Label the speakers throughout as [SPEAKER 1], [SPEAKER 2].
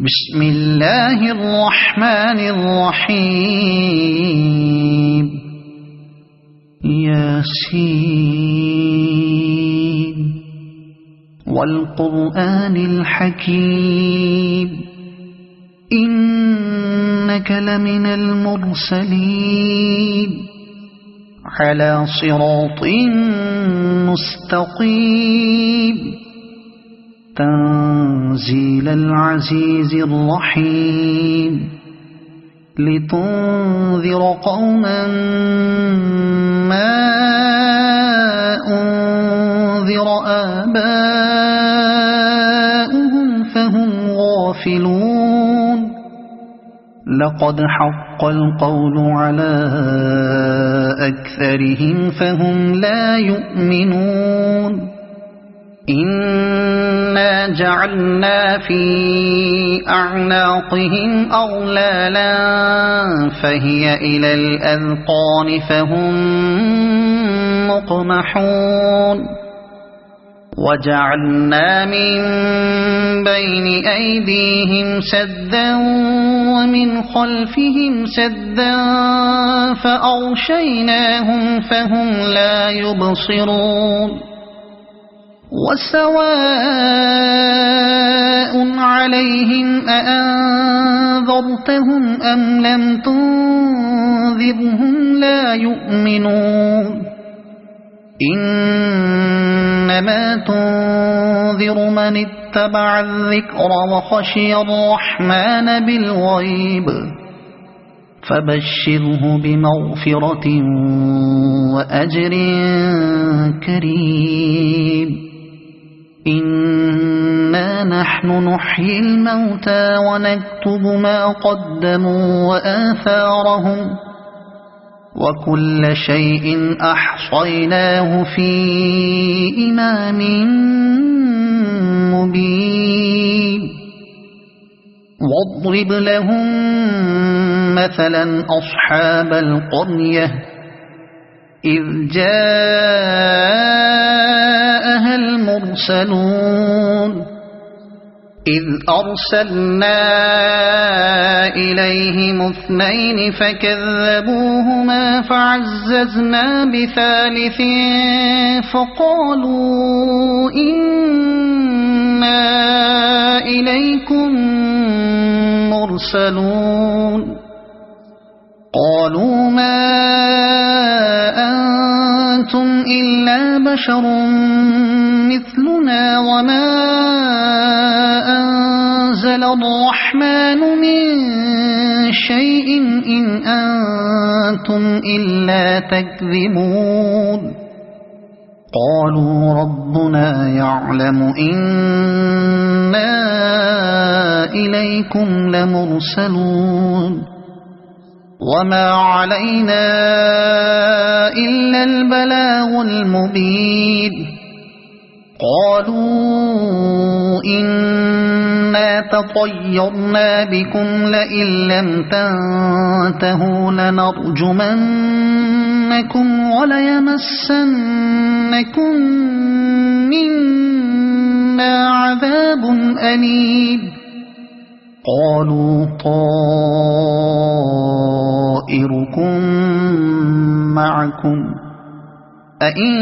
[SPEAKER 1] بسم الله الرحمن الرحيم ياسين والقرآن الحكيم إنك لمن المرسلين على صراط مستقيم تنزيل العزيز الرحيم لتنذر قوما ما أنذر آباؤهم فهم غافلون لقد حق القول على أكثرهم فهم لا يؤمنون إنا جعلنا في أعناقهم أغلالا فهي إلى الأذقان فهم مقمحون وجعلنا من بين أيديهم سدا ومن خلفهم سدا فأغشيناهم فهم لا يبصرون وسواء عليهم أأنذرتهم أم لم تنذرهم لا يؤمنون إنما تنذر من اتبع الذكر وخشي الرحمن بالغيب فبشره بمغفرة وأجر كريم إنا نحن نحيي الموتى ونكتب ما قدموا وآثارهم وكل شيء أحصيناه في إمام مبين واضرب لهم مثلا أصحاب القرية إذ جاءها المرسلون إذ أرسلنا إليهم اثنين فكذبوهما فعززنا بثالث فقالوا إنا إليكم مرسلون قالوا ما أنتم إلا بشر مثلنا وما أنزل الرحمن من شيء إن أنتم إلا تكذبون قالوا ربنا يعلم إنا إليكم لمرسلون وما علينا إلا البلاغ المبين قالوا إنا تطيرنا بكم لئن لم تنتهوا لنرجمنكم وليمسنكم منا عذاب أليم قالوا طائركم معكم أئن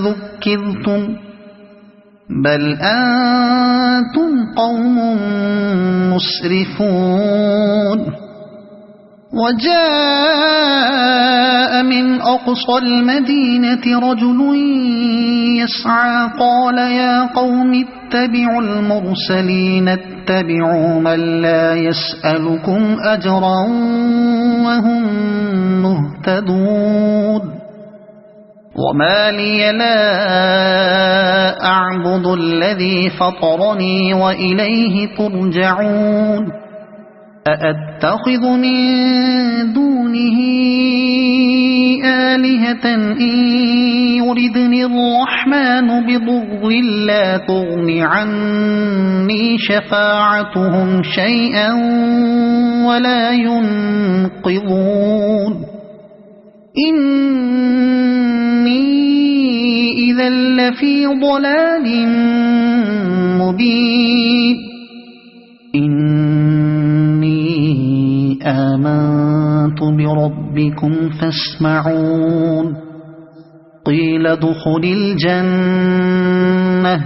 [SPEAKER 1] ذكرتم بل أنتم قوم مسرفون وجاء من أقصى المدينة رجل يسعى قال يا قوم اتبعوا المرسلين اتبعوا من لا يسألكم أجرا وهم مهتدون وما لي لا أعبد الذي فطرني وإليه ترجعون أأتخذ من دونه آلهة إن يردني الرحمن بضر لا تغن عني شفاعتهم شيئا ولا ينقذون إني إذا لفي ضلال مبين إني آمنت بربكم فاسمعون قيل ادخل الجنة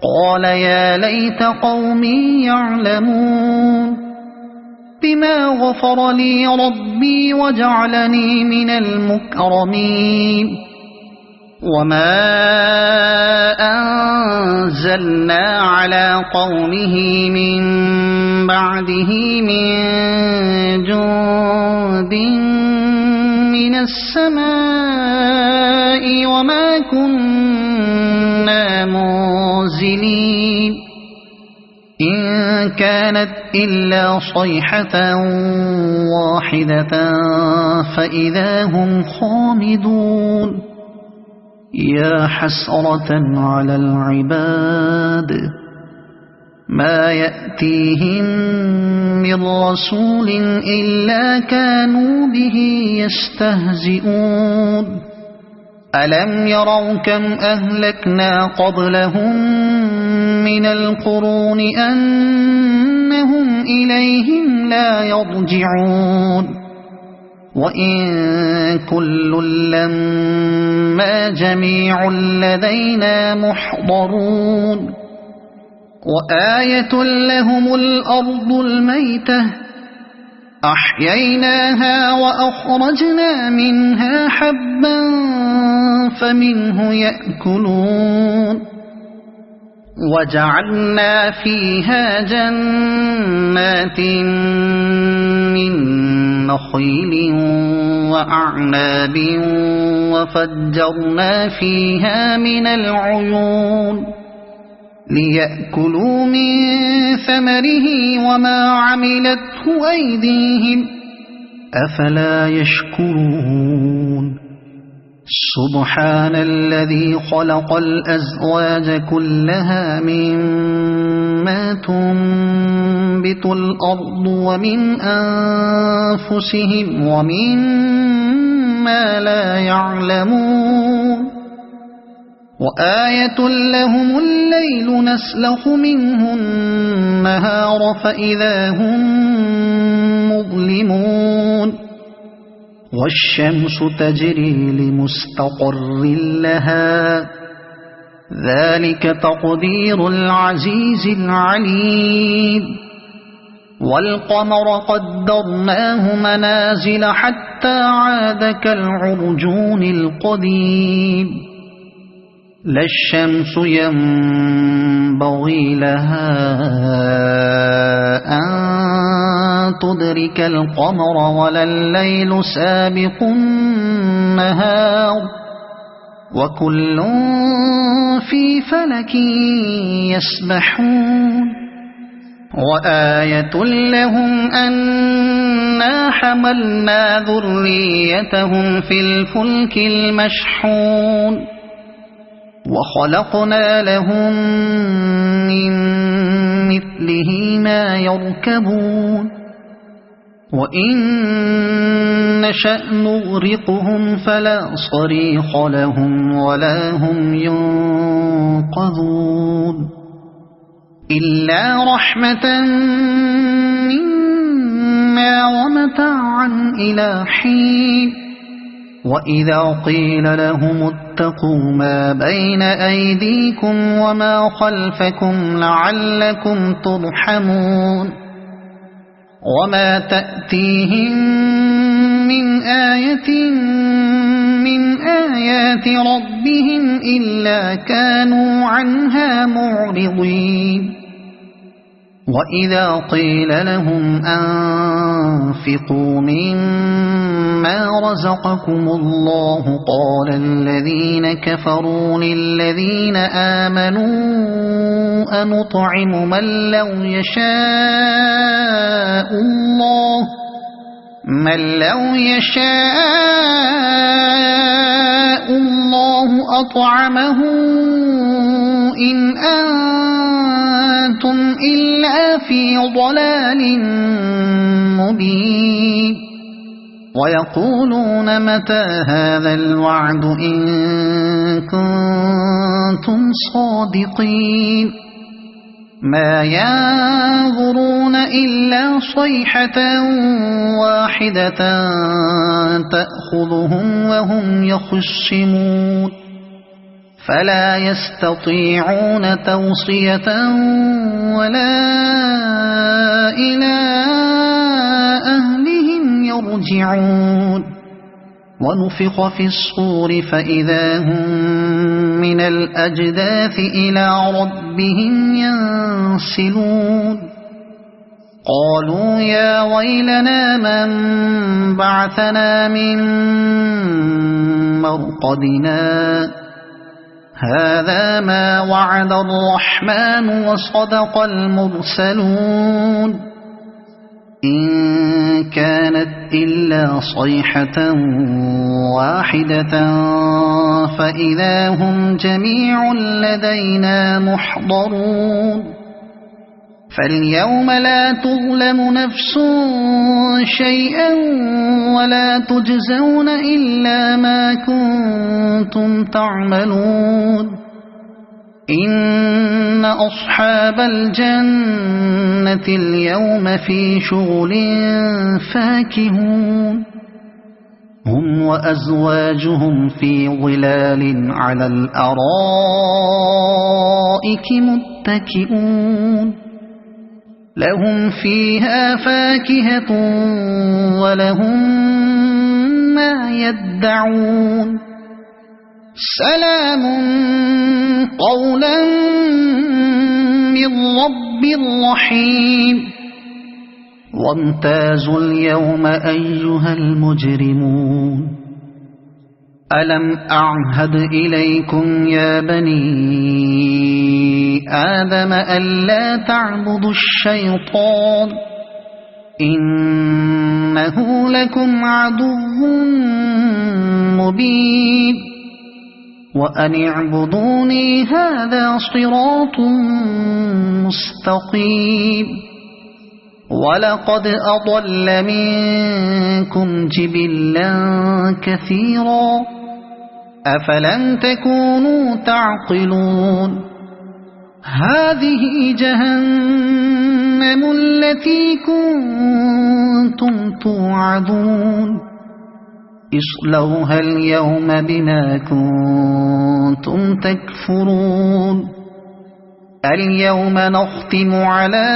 [SPEAKER 1] قال يا ليت قومي يعلمون بما غفر لي ربي وجعلني من المكرمين وما أنزلنا على قومه من بعده من جند من السماء وما كنا منزلين إن كانت إلا صيحة واحدة فإذا هم خامدون يا حسرة على العباد ما يأتيهم من رسول إلا كانوا به يستهزئون ألم يروا كم أهلكنا قبلهم من القرون أنهم إليهم لا يرجعون وإن كل لما جميع لدينا محضرون وآية لهم الأرض الميتة أحييناها وأخرجنا منها حبا فمنه يأكلون وجعلنا فيها جنات من نخيل وأعناب وفجرنا فيها من العيون ليأكلوا من ثمره وما عملته أيديهم أفلا يشكرون سبحان الذي خلق الأزواج كلها مما تنبت الأرض ومن أنفسهم ومما لا يعلمون وآية لهم الليل نسلخ منه النهار فإذا هم مظلمون والشمس تجري لمستقر لها ذلك تقدير العزيز العليم والقمر قدرناه منازل حتى عاد كالعرجون القديم لا الشمس ينبغي لها أن تدرك القمر ولا الليل سابق النهار وكل في فلك يسبحون وآية لهم أنا حملنا ذريتهم في الفلك المشحون وخلقنا لهم من مثله ما يركبون وإن نشأ نغرقهم فلا صريخ لهم ولا هم ينقذون إلا رحمة منا ومتاعا إلى حين وإذا قيل لهم اتقوا ما بين أيديكم وما خلفكم لعلكم ترحمون وما تأتيهم من آية من آيات ربهم إلا كانوا عنها معرضين وإذا قيل لهم أنفقوا مما رزقكم الله قال الذين كفروا للذين آمنوا أنطعم من لو يشاء الله أطعمه إن أنتم إلا في ضلال مبين ويقولون متى هذا الوعد إن كنتم صادقين ما ينظرون إلا صيحة واحدة تأخذهم وهم يخصمون فلا يستطيعون توصية ولا إلى أهلهم يرجعون ونفخ في الصور فإذا هم من الأجداث إلى ربهم ينسلون قالوا يا ويلنا من بعثنا من مرقدنا هذا ما وعد الرحمن وصدق المرسلون إن كانت إلا صيحة واحدة فإذا هم جميع لدينا محضرون فاليوم لا تظلم نفس شيئا ولا تجزون إلا ما كنتم تعملون إن أصحاب الجنة اليوم في شغل فاكهون هم وأزواجهم في ظلال على الأرائك متكئون لهم فيها فاكهة ولهم ما يدعون سلام قولا من رب رحيم وامتازوا اليوم أيها المجرمون ألم أعهد إليكم يا بني آدم ألا تعبدوا الشيطان إنه لكم عدو مبين وأن اعبدوني هذا صراط مستقيم ولقد أضل منكم جبلا كثيرا أفلم تكونوا تعقلون هذه جهنم التي كنتم توعدون اصلوها اليوم بما كنتم تكفرون اليوم نختم على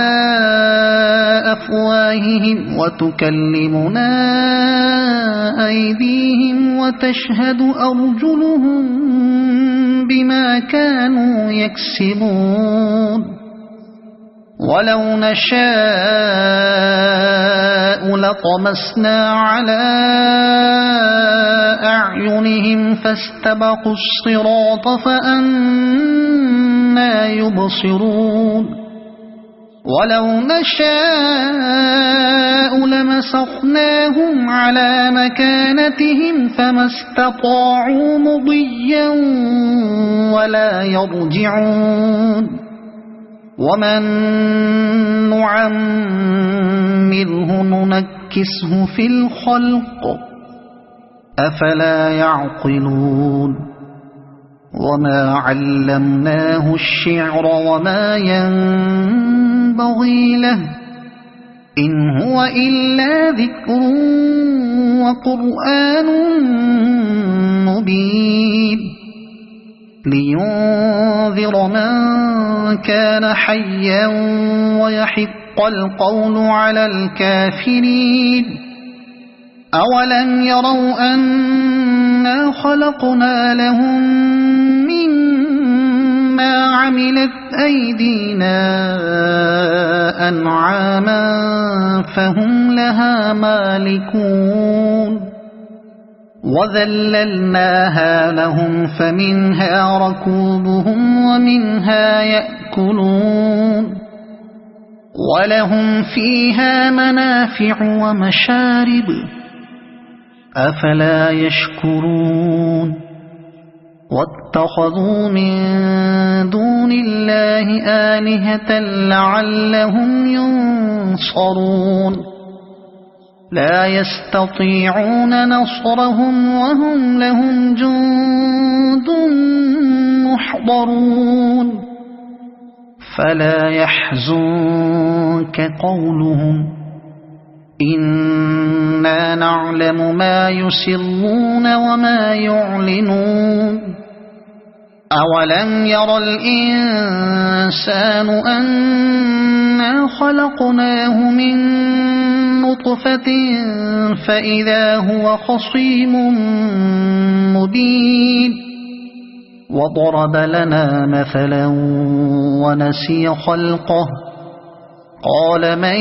[SPEAKER 1] أفواههم وتكلمنا أيديهم وتشهد أرجلهم بما كانوا يكسبون ولو نشاء لطمسنا على أعينهم فاستبقوا الصراط فأنى يبصرون ولو نشاء لمسخناهم على مكانتهم فما استطاعوا مضيا ولا يرجعون ومن نعمره ننكسه في الخلق أفلا يعقلون وما علمناه الشعر وما ينبغي له إن هو إلا ذكر وقرآن مبين لينذر من كان حيا ويحق القول على الكافرين أولم يروا أنا خلقنا لهم مما عملت أيدينا أنعاما فهم لها مالكون وذللناها لهم فمنها ركوبهم ومنها يأكلون ولهم فيها منافع ومشارب أفلا يشكرون واتخذوا من دون الله آلهة لعلهم ينصرون لا يستطيعون نصرهم وهم لهم جند محضرون فلا يحزنك قولهم إنا نعلم ما يسرون وما يعلنون أولم ير الإنسان أنا خلقناه من نطفة فإذا هو خصيم مبين وضرب لنا مثلا ونسي خلقه قال من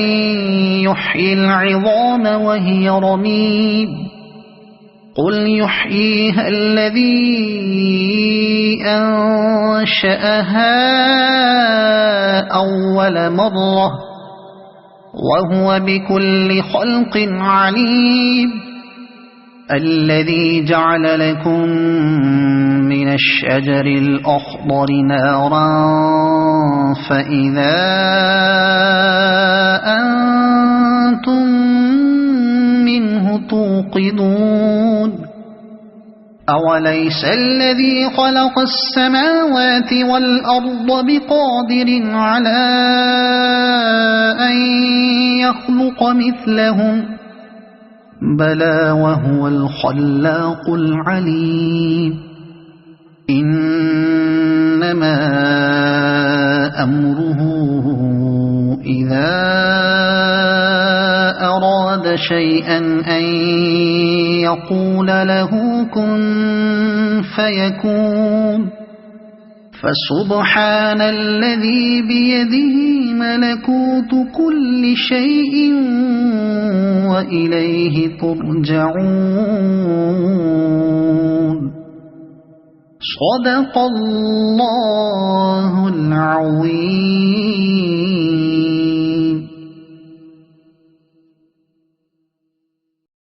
[SPEAKER 1] يحيي العظام وهي رميم قل يحييها الذي أنشأها أول مرة وهو بكل خلق عليم الذي جعل لكم من الشجر الأخضر نارا فإذا أنتم منه توقدون أوليس الذي خلق السماوات والأرض بقادر على أن يخلق مثلهم بلى وهو الخلاق العليم إنما أمره إذا أراد شيئا أن يقول له كن فيكون فسبحان الذي بيده ملكوت كل شيء وإليه ترجعون صدق الله العظيم.